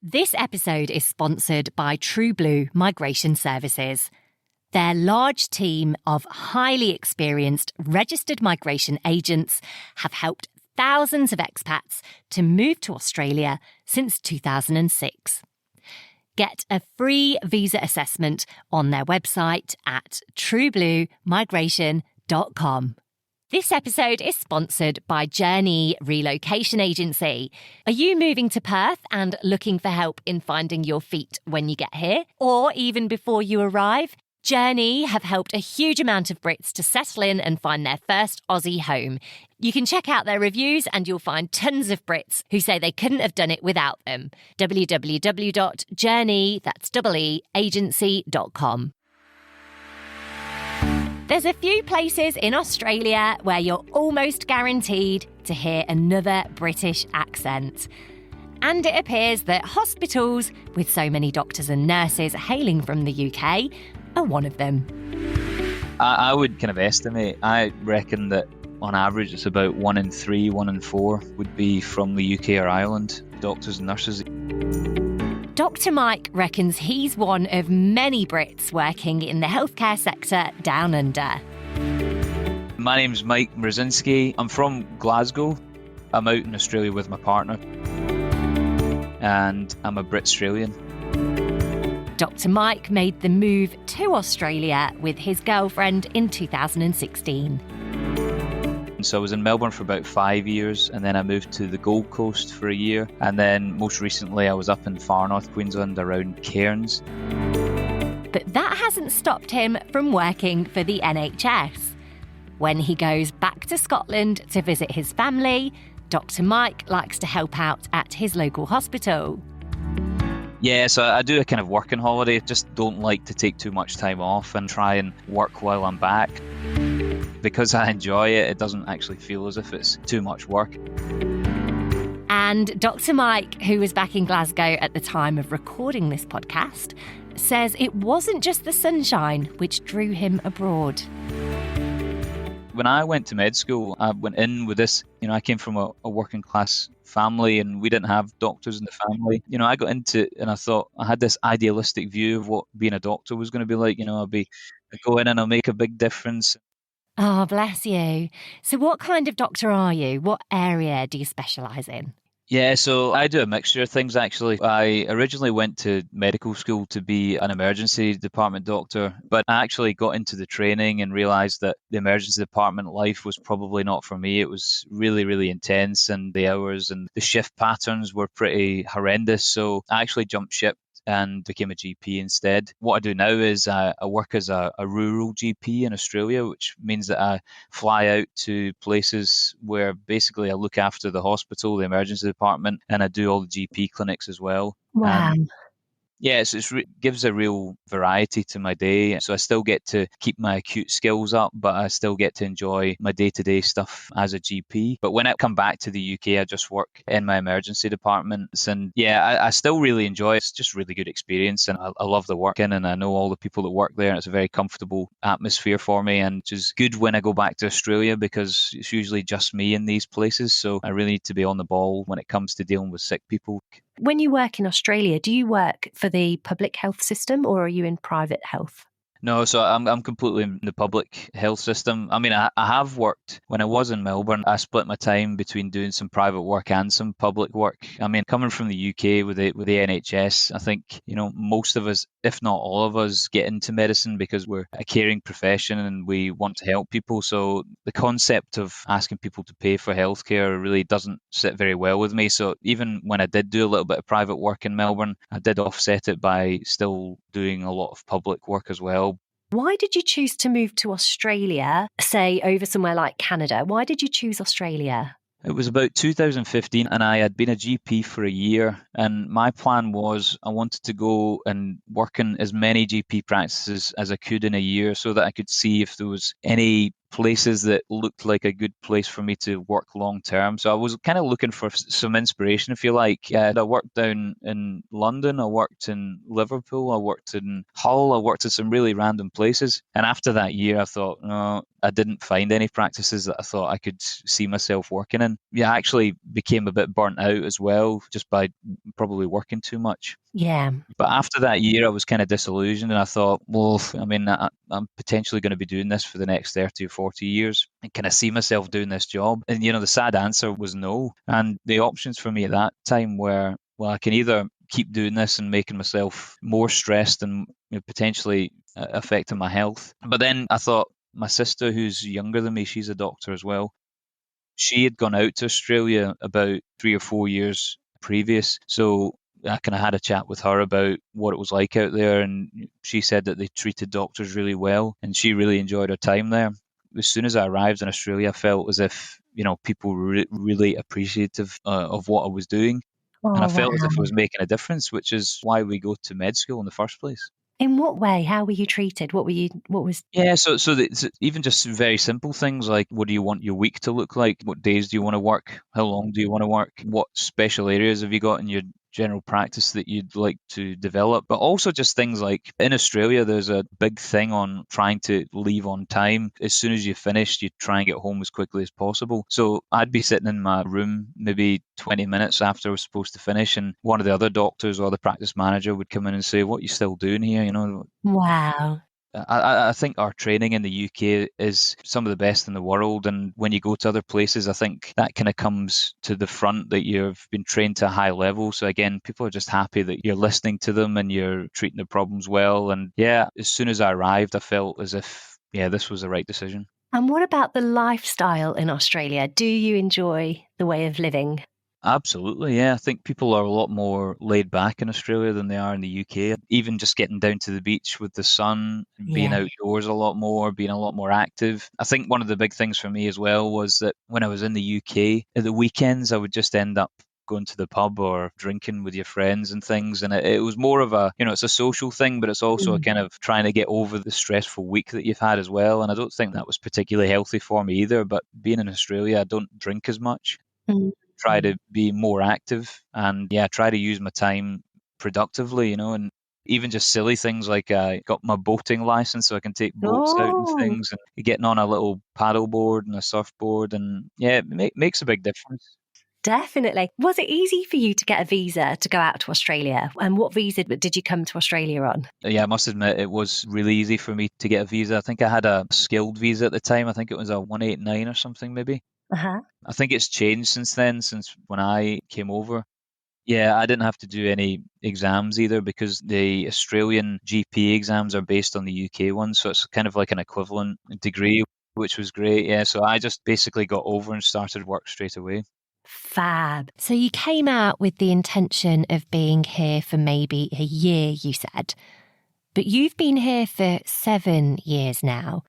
This episode is sponsored by TrueBlue Migration Services. Their large team of highly experienced registered migration agents have helped thousands of expats to move to Australia since 2006. Get a free visa assessment on their website at truebluemigration.com. This episode is sponsored by Journey Relocation Agency. Are you moving to Perth and looking for help in finding your feet when you get here, or even before you arrive? Journey have helped a huge amount of Brits to settle in and find their first Aussie home. You can check out their reviews and you'll find tons of Brits who say they couldn't have done it without them. www.journey, that's agency.com. There's a few places in Australia where you're almost guaranteed to hear another British accent. And it appears that hospitals, with so many doctors and nurses hailing from the UK, are one of them. I would kind of estimate, I reckon that on average it's about 1 in 3, 1 in 4 would be from the UK or Ireland, doctors and nurses. Dr. Mike reckons he's one of many Brits working in the healthcare sector down under. My name's Mike Mrozinski. I'm from Glasgow. I'm out in Australia with my partner. And I'm a Brit-Australian. Dr. Mike made the move to Australia with his girlfriend in 2016. So I was in Melbourne for about 5 years, and then I moved to the Gold Coast for a year, and then most recently I was up in far north Queensland around Cairns. But that hasn't stopped him from working for the NHS. When he goes back to Scotland to visit his family, Dr. Mike likes to help out at his local hospital. Yeah, so I do a kind of working holiday. Just don't like to take too much time off and try and work while I'm back. Because I enjoy it, it doesn't actually feel as if it's too much work. And Dr. Mike, who was back in Glasgow at the time of recording this podcast, says it wasn't just the sunshine which drew him abroad. When I went to med school, I went in with this, I came from a working class family and we didn't have doctors in the family. I got into it and I thought I had this idealistic view of what being a doctor was going to be like. I'd go in and I'll make a big difference. Oh, bless you. So what kind of doctor are you? What area do you specialise in? Yeah, so I do a mixture of things, actually. I originally went to medical school to be an emergency department doctor, but I actually got into the training and realised that the emergency department life was probably not for me. It was really, really intense, and the hours and the shift patterns were pretty horrendous. So I actually jumped ship and became a GP instead. What I do now is I work as a rural GP in Australia, which means that I fly out to places where basically I look after the hospital, the emergency department, and I do all the GP clinics as well. Wow. Yeah, so it gives a real variety to my day. So I still get to keep my acute skills up, but I still get to enjoy my day-to-day stuff as a GP. But when I come back to the UK, I just work in my emergency departments. And yeah, I still really enjoy it. It's just a really good experience. And I love the work in, and I know all the people that work there. And it's a very comfortable atmosphere for me, and which is good when I go back to Australia because it's usually just me in these places. So I really need to be on the ball when it comes to dealing with sick people. When you work in Australia, do you work for the public health system or are you in private health? No, so I'm completely in the public health system. I mean, I have worked, when I was in Melbourne, I split my time between doing some private work and some public work. I mean, coming from the UK with the NHS, I think, most of us, if not all of us, get into medicine because we're a caring profession and we want to help people. So the concept of asking people to pay for healthcare really doesn't sit very well with me. So even when I did do a little bit of private work in Melbourne, I did offset it by still doing a lot of public work as well. Why did you choose to move to Australia, say over somewhere like Canada? Why did you choose Australia? It was about 2015 and I had been a GP for a year, and my plan was I wanted to go and work in as many GP practices as I could in a year so that I could see if there was any places that looked like a good place for me to work long term. So I was kind of looking for some inspiration, if you like. I worked down in London, I worked in Liverpool, I worked in Hull, I worked at some really random places. And after that year, I thought, no, I didn't find any practices that I thought I could see myself working in. Yeah, I actually became a bit burnt out as well, just by probably working too much. Yeah. But after that year, I was kind of disillusioned, and I thought, well, I mean, I'm potentially going to be doing this for the next 30 or 40 years. And can I see myself doing this job? And, the sad answer was no. And the options for me at that time were, well, I can either keep doing this and making myself more stressed and potentially affecting my health. But then I thought, my sister, who's younger than me, she's a doctor as well. She had gone out to Australia about 3 or 4 years previous. So I kind of had a chat with her about what it was like out there, and she said that they treated doctors really well, and she really enjoyed her time there. As soon as I arrived in Australia, I felt as if people were really appreciative of what I was doing, and I Oh, wow. felt as if I was making a difference, which is why we go to med school in the first place. In what way? How were you treated? What was Yeah, so even just very simple things like, what do you want your week to look like? What days do you want to work? How long do you want to work? What special areas have you got in your general practice that you'd like to develop? But also just things like, in Australia, there's a big thing on trying to leave on time. As soon as you finished, you try and get home as quickly as possible. So I'd be sitting in my room maybe 20 minutes after I was supposed to finish, and one of the other doctors or the practice manager would come in and say, "What are you still doing here?" Wow. I think our training in the UK is some of the best in the world. And when you go to other places, I think that kind of comes to the front, that you've been trained to a high level. So again, people are just happy that you're listening to them and you're treating the problems well. And yeah, as soon as I arrived, I felt as if, yeah, this was the right decision. And what about the lifestyle in Australia? Do you enjoy the way of living? Absolutely, yeah. I think people are a lot more laid back in Australia than they are in the UK. Even just getting down to the beach with the sun, being Yeah. outdoors a lot more, being a lot more active. I think one of the big things for me as well was that when I was in the UK, at the weekends, I would just end up going to the pub or drinking with your friends and things. And it was more of a, it's a social thing, but it's also a Mm. kind of trying to get over the stressful week that you've had as well. And I don't think that was particularly healthy for me either. But being in Australia, I don't drink as much, Mm. try to be more active, and yeah, try to use my time productively, and even just silly things like I got my boating license so I can take boats out and Oh, things, and getting on a little paddle board and a surfboard, and yeah, it makes a big difference. definitely. Was it easy for you to get a visa to go out to Australia? And what visa did you come to Australia on? Yeah, I must admit it was really easy for me to get a visa. I think I had a skilled visa at the time. I think it was a 189 or something maybe. Uh-huh. I think it's changed since then, since when I came over. Yeah, I didn't have to do any exams either, because the Australian GP exams are based on the UK ones. So it's kind of like an equivalent degree, which was great. Yeah, so I just basically got over and started work straight away. Fab. So you came out with the intention of being here for maybe a year, you said, but you've been here for 7 years now.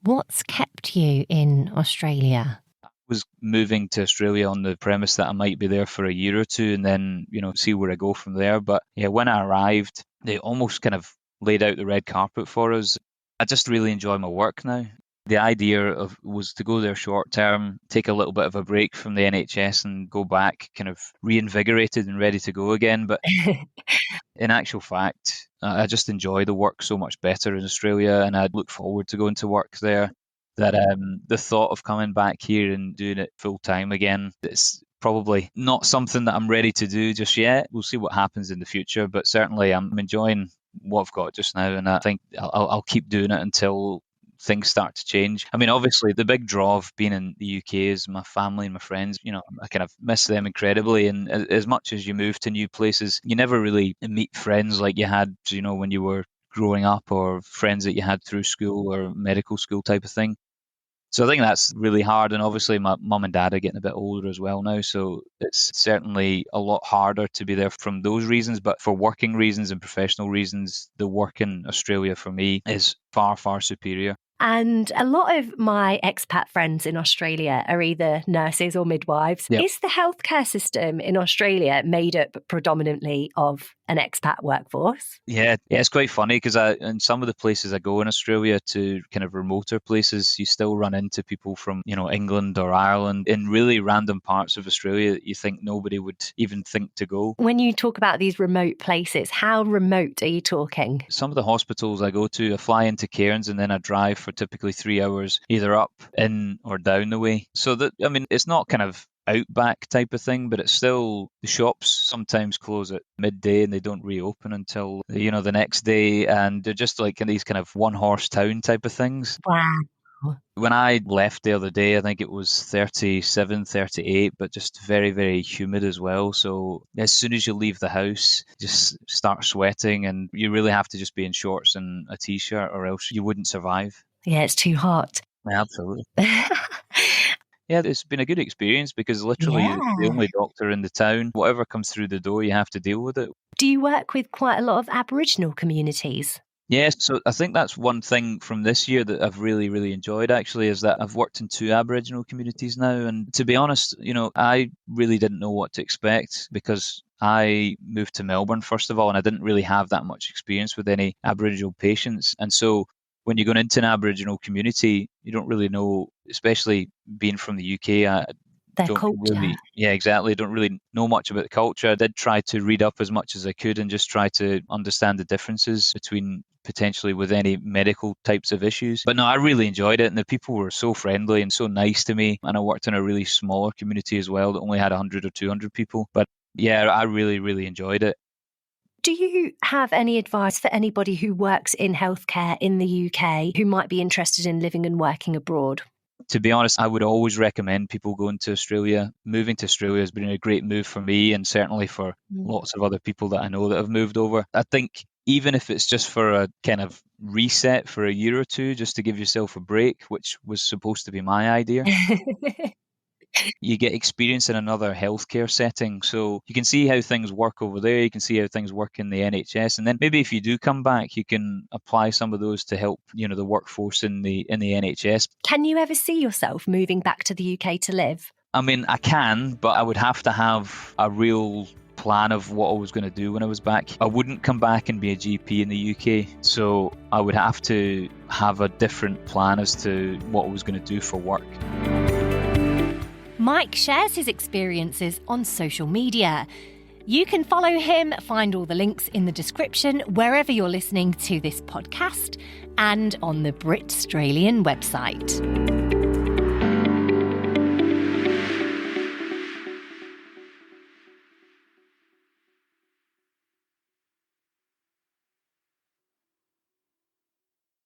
What's kept you in Australia? Was moving to Australia on the premise that I might be there for a year or two and then, see where I go from there. But yeah, when I arrived, they almost kind of laid out the red carpet for us. I just really enjoy my work now. The idea was to go there short term, take a little bit of a break from the NHS and go back kind of reinvigorated and ready to go again. But in actual fact, I just enjoy the work so much better in Australia, and I look forward to going to work there. That the thought of coming back here and doing it full time again, it's probably not something that I'm ready to do just yet. We'll see what happens in the future, but certainly I'm enjoying what I've got just now, and I think I'll keep doing it until things start to change. I mean, obviously, the big draw of being in the UK is my family and my friends. I kind of miss them incredibly. And as much as you move to new places, you never really meet friends like you had, when you were growing up, or friends that you had through school or medical school type of thing. So I think that's really hard. And obviously, my mum and dad are getting a bit older as well now. So it's certainly a lot harder to be there from those reasons. But for working reasons and professional reasons, the work in Australia for me is far, far superior. And a lot of my expat friends in Australia are either nurses or midwives. Yep. Is the healthcare system in Australia made up predominantly of an expat workforce? Yeah, it's quite funny because in some of the places I go in Australia to kind of remoter places, you still run into people from, England or Ireland in really random parts of Australia that you think nobody would even think to go. When you talk about these remote places, how remote are you talking? Some of the hospitals I go to, I fly into Cairns and then I drive for typically 3 hours, either up, in, or down the way. So it's not kind of outback type of thing, but it's still, the shops sometimes close at midday and they don't reopen until the next day, and they're just like in these kind of one horse town type of things. Wow. When I left the other day, I think it was 37, 38, but just very, very humid as well. So as soon as you leave the house, just start sweating, and you really have to just be in shorts and a t-shirt or else you wouldn't survive. Yeah, it's too hot. Absolutely. Yeah, it's been a good experience because literally you're the only doctor in the town. Whatever comes through the door, you have to deal with it. Do you work with quite a lot of Aboriginal communities? Yes, so I think that's one thing from this year that I've really, really enjoyed actually, is that I've worked in 2 Aboriginal communities now. And to be honest, I really didn't know what to expect because I moved to Melbourne, first of all, and I didn't really have that much experience with any Aboriginal patients. And so when you're going into an Aboriginal community, you don't really know, especially being from the UK, Their culture. Don't really know much about the culture. I did try to read up as much as I could and just try to understand the differences between potentially with any medical types of issues. But no, I really enjoyed it, and the people were so friendly and so nice to me. And I worked in a really smaller community as well that only had 100 or 200 people. But yeah, I really, really enjoyed it. Do you have any advice for anybody who works in healthcare in the UK who might be interested in living and working abroad? To be honest, I would always recommend people going to Australia. Moving to Australia has been a great move for me, and certainly for lots of other people that I know that have moved over. I think even if it's just for a kind of reset for a year or two, just to give yourself a break, which was supposed to be my idea, you get experience in another healthcare setting. So you can see how things work over there. You can see how things work in the NHS. And then maybe if you do come back, you can apply some of those to help, the workforce in the NHS. Can you ever see yourself moving back to the UK to live? I mean, I can, but I would have to have a real plan of what I was going to do when I was back. I wouldn't come back and be a GP in the UK. So I would have to have a different plan as to what I was going to do for work. Mike shares his experiences on social media. You can follow him, find all the links in the description wherever you're listening to this podcast and on the Brit Australian website.